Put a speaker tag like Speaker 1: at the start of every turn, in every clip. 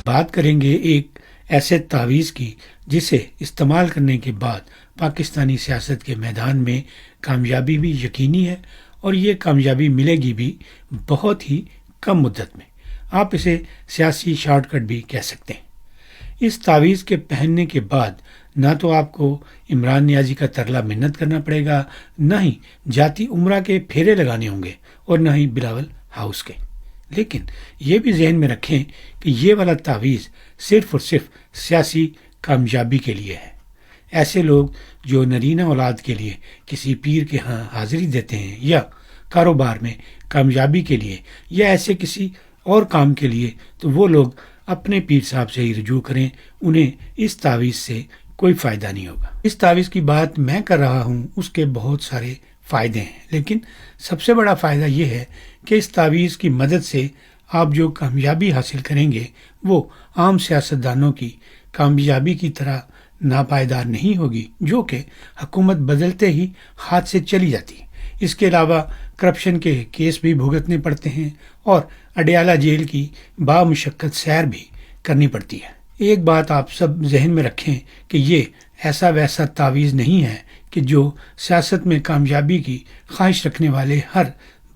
Speaker 1: بات کریں گے ایک ایسے تعویذ کی جسے استعمال کرنے کے بعد پاکستانی سیاست کے میدان میں کامیابی بھی یقینی ہے اور یہ کامیابی ملے گی بھی بہت ہی کم مدت میں۔ آپ اسے سیاسی شارٹ کٹ بھی کہہ سکتے ہیں۔ اس تعویذ کے پہننے کے بعد نہ تو آپ کو عمران نیازی کا ترلا منت کرنا پڑے گا، نہ ہی جاتی عمرہ کے پھیرے لگانے ہوں گے اور نہ ہی بلاول ہاؤس کے۔ لیکن یہ بھی ذہن میں رکھیں کہ یہ والا تعویذ صرف اور صرف سیاسی کامیابی کے لیے ہے۔ ایسے لوگ جو نرینہ اولاد کے لیے کسی پیر کے ہاں حاضری دیتے ہیں یا کاروبار میں کامیابی کے لیے یا ایسے کسی اور کام کے لیے، تو وہ لوگ اپنے پیر صاحب سے ہی رجوع کریں، انہیں اس تعویذ سے کوئی فائدہ نہیں ہوگا۔ اس تعویذ کی بات میں کر رہا ہوں، اس کے بہت سارے فائدے ہیں، لیکن سب سے بڑا فائدہ یہ ہے کہ اس تعویذ کی مدد سے آپ جو کامیابی حاصل کریں گے وہ عام سیاستدانوں کی کامیابی کی طرح ناپائیدار نہیں ہوگی، جو کہ حکومت بدلتے ہی ہاتھ سے چلی جاتی ہے۔ اس کے علاوہ کرپشن کے کیس بھی بھگتنے پڑتے ہیں اور اڈیالہ جیل کی بامشقت سیر بھی کرنی پڑتی ہے۔ ایک بات آپ سب ذہن میں رکھیں کہ یہ ایسا ویسا تعویذ نہیں ہے کہ جو سیاست میں کامیابی کی خواہش رکھنے والے ہر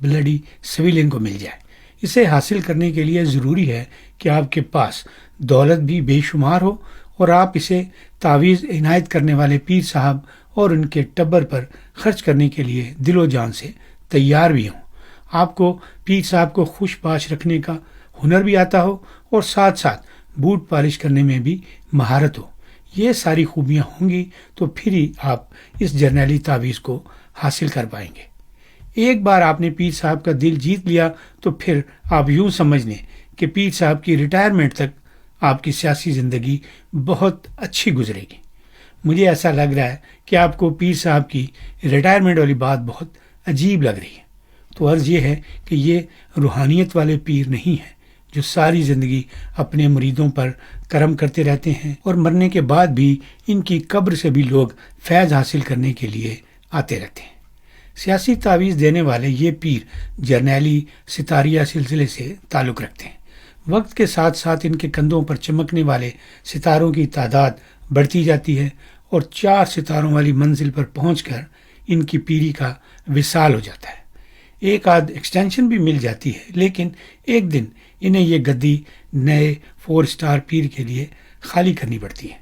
Speaker 1: بلڈی سویلین کو مل جائے۔ اسے حاصل کرنے کے لیے ضروری ہے کہ آپ کے پاس دولت بھی بے شمار ہو اور آپ اسے تعویذ عنایت کرنے والے پیر صاحب اور ان کے ٹبر پر خرچ کرنے کے لیے دل و جان سے تیار بھی ہوں۔ آپ کو پیر صاحب کو خوش باش رکھنے کا ہنر بھی آتا ہو اور ساتھ ساتھ بوٹ پالش کرنے میں بھی مہارت ہو۔ یہ ساری خوبیاں ہوں گی تو پھر ہی آپ اس جرنیلی تعویذ کو حاصل کر پائیں گے۔ ایک بار آپ نے پیر صاحب کا دل جیت لیا تو پھر آپ یوں سمجھ لیں کہ پیر صاحب کی ریٹائرمنٹ تک آپ کی سیاسی زندگی بہت اچھی گزرے گی۔ مجھے ایسا لگ رہا ہے کہ آپ کو پیر صاحب کی ریٹائرمنٹ والی بات بہت عجیب لگ رہی ہے، تو عرض یہ ہے کہ یہ روحانیت والے پیر نہیں ہیں جو ساری زندگی اپنے مریدوں پر کرم کرتے رہتے ہیں اور مرنے کے بعد بھی ان کی قبر سے بھی لوگ فیض حاصل کرنے کے لیے آتے رہتے ہیں۔ سیاسی تعویذ دینے والے یہ پیر جرنیلی ستاریہ سلسلے سے تعلق رکھتے ہیں۔ وقت کے ساتھ ساتھ ان کے کندھوں پر چمکنے والے ستاروں کی تعداد بڑھتی جاتی ہے اور 4 ستاروں والی منزل پر پہنچ کر ان کی پیری کا وصال ہو جاتا ہے۔ ایک آدھ ایکسٹینشن بھی مل جاتی ہے، لیکن ایک دن انہیں یہ گدی نئے 4 سٹار پیر کے لیے خالی کرنی پڑتی ہے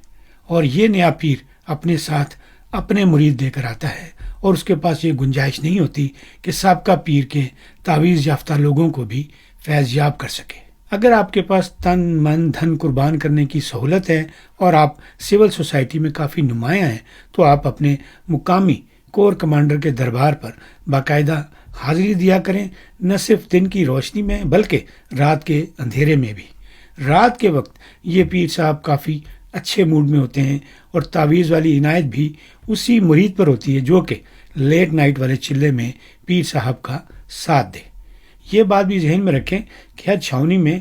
Speaker 1: اور یہ نیا پیر اپنے ساتھ اپنے مرید دے کر آتا ہے اور اس کے پاس یہ گنجائش نہیں ہوتی کہ سابقہ پیر کے تعویذ یافتہ لوگوں کو بھی فیض یاب کر سکے۔ اگر آپ کے پاس تن من دھن قربان کرنے کی سہولت ہے اور آپ سول سوسائٹی میں کافی نمایاں ہیں تو آپ اپنے مقامی کور کمانڈر کے دربار پر باقاعدہ حاضری دیا کریں، نہ صرف دن کی روشنی میں بلکہ رات کے اندھیرے میں بھی۔ رات کے وقت یہ پیر صاحب کافی اچھے موڈ میں ہوتے ہیں اور تعویذ والی عنایت بھی اسی مرید پر ہوتی ہے جو کہ لیٹ نائٹ والے چلے میں پیر صاحب کا ساتھ دے۔ یہ بات بھی ذہن میں رکھیں کہ ہر چھاونی میں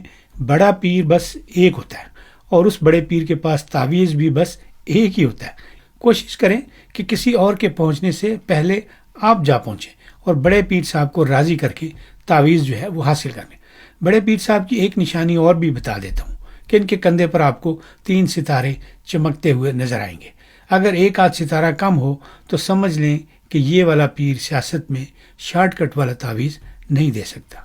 Speaker 1: بڑا پیر بس ایک ہوتا ہے اور اس بڑے پیر کے پاس تعویذ بھی بس ایک ہی ہوتا ہے۔ کوشش کریں کہ کسی اور کے پہنچنے سے پہلے آپ جا پہنچیں اور بڑے پیر صاحب کو راضی کر کے تعویذ جو ہے وہ حاصل کر لیں۔ بڑے پیر صاحب کی ایک نشانی اور بھی بتا دیتا ہوں کہ ان کے کندھے پر آپ کو 3 ستارے چمکتے ہوئے نظر آئیں گے۔ اگر ایک آدھ ستارہ کم ہو تو سمجھ لیں کہ یہ والا پیر سیاست میں شارٹ کٹ والا تعویذ نہیں دے سکتا۔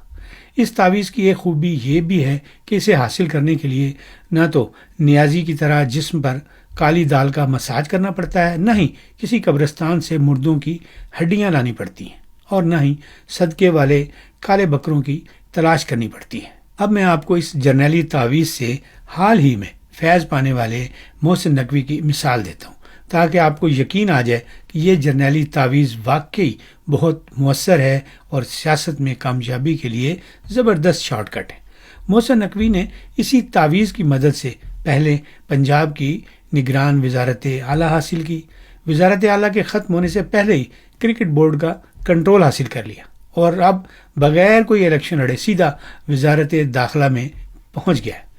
Speaker 1: اس تعویذ کی ایک خوبی یہ بھی ہے کہ اسے حاصل کرنے کے لیے نہ تو نیازی کی طرح جسم پر کالی دال کا مساج کرنا پڑتا ہے، نہ ہی کسی قبرستان سے مردوں کی ہڈیاں لانی پڑتی ہیں اور نہ ہی صدقے والے کالے بکروں کی تلاش کرنی پڑتی ہے۔ اب میں آپ کو اس جرنیلی تعویذ سے حال ہی میں فیض پانے والے محسن نقوی کی مثال دیتا ہوں تاکہ آپ کو یقین آ جائے کہ یہ جرنیلی تعویذ واقعی بہت مؤثر ہے اور سیاست میں کامیابی کے لیے زبردست شارٹ کٹ ہے۔ محسن نقوی نے اسی تعویذ کی مدد سے پہلے پنجاب کی نگران وزارت اعلیٰ حاصل کی۔ وزارت اعلیٰ کے ختم ہونے سے پہلے ہی کرکٹ بورڈ کا کنٹرول حاصل کر لیا اور اب بغیر کوئی الیکشن لڑے سیدھا وزارت داخلہ میں پہنچ گیا ہے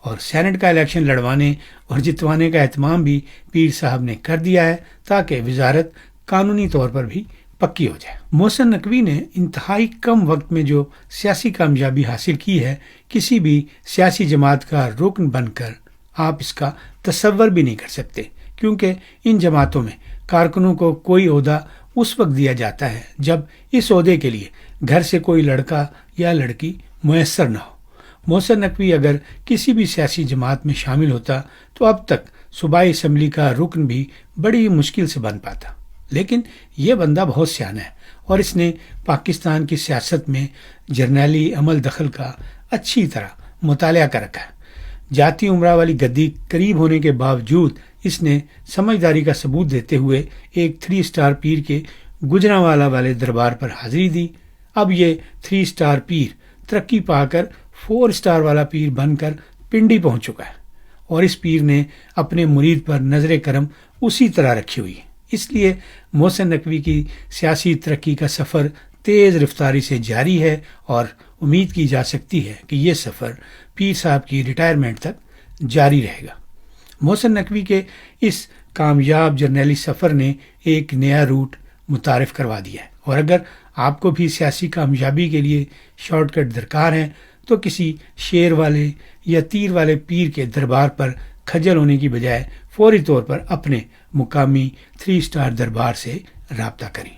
Speaker 1: اور سینٹ کا الیکشن لڑوانے اور جتوانے کا اہتمام بھی پیر صاحب نے کر دیا ہے تاکہ وزارت قانونی طور پر بھی پکی ہو جائے۔ محسن نقوی نے انتہائی کم وقت میں جو سیاسی کامیابی حاصل کی ہے، کسی بھی سیاسی جماعت کا رکن بن کر آپ اس کا تصور بھی نہیں کر سکتے، کیونکہ ان جماعتوں میں کارکنوں کو کوئی عہدہ اس وقت دیا جاتا ہے جب اس عہدے کے لیے گھر سے کوئی لڑکا یا لڑکی میسر نہ ہو۔ محسن نقوی اگر کسی بھی سیاسی جماعت میں شامل ہوتا تو اب تک صوبائی اسمبلی کا رکن بھی بڑی مشکل سے بن پاتا، لیکن یہ بندہ بہت سیانا ہے اور اس نے پاکستان کی سیاست میں جرنیلی عمل دخل کا اچھی طرح مطالعہ کر رکھا ہے۔ جاتی عمرہ والی گدی قریب ہونے کے باوجود اس نے سمجھداری کا ثبوت دیتے ہوئے ایک 3 سٹار پیر کے گجرانوالہ والے دربار پر حاضری دی۔ اب یہ 3 سٹار پیر ترقی پا کر 4 سٹار والا پیر بن کر پنڈی پہنچ چکا ہے، اور اس پیر نے اپنے مرید پر نظر کرم اسی طرح رکھی ہوئی ہے۔ اس لیے محسن نقوی کی سیاسی ترقی کا سفر تیز رفتاری سے جاری ہے، اور امید کی جا سکتی ہے کہ یہ سفر پیر صاحب کی ریٹائرمنٹ تک جاری رہے گا۔ محسن نقوی کے اس کامیاب جرنیلی سفر نے ایک نیا روٹ متعارف کروا دیا ہے، اور اگر آپ کو بھی سیاسی کامیابی کے لیے شارٹ کٹ درکار ہیں تو کسی شیر والے یا تیر والے پیر کے دربار پر کھجل ہونے کی بجائے فوری طور پر اپنے مقامی 3 سٹار دربار سے رابطہ کریں۔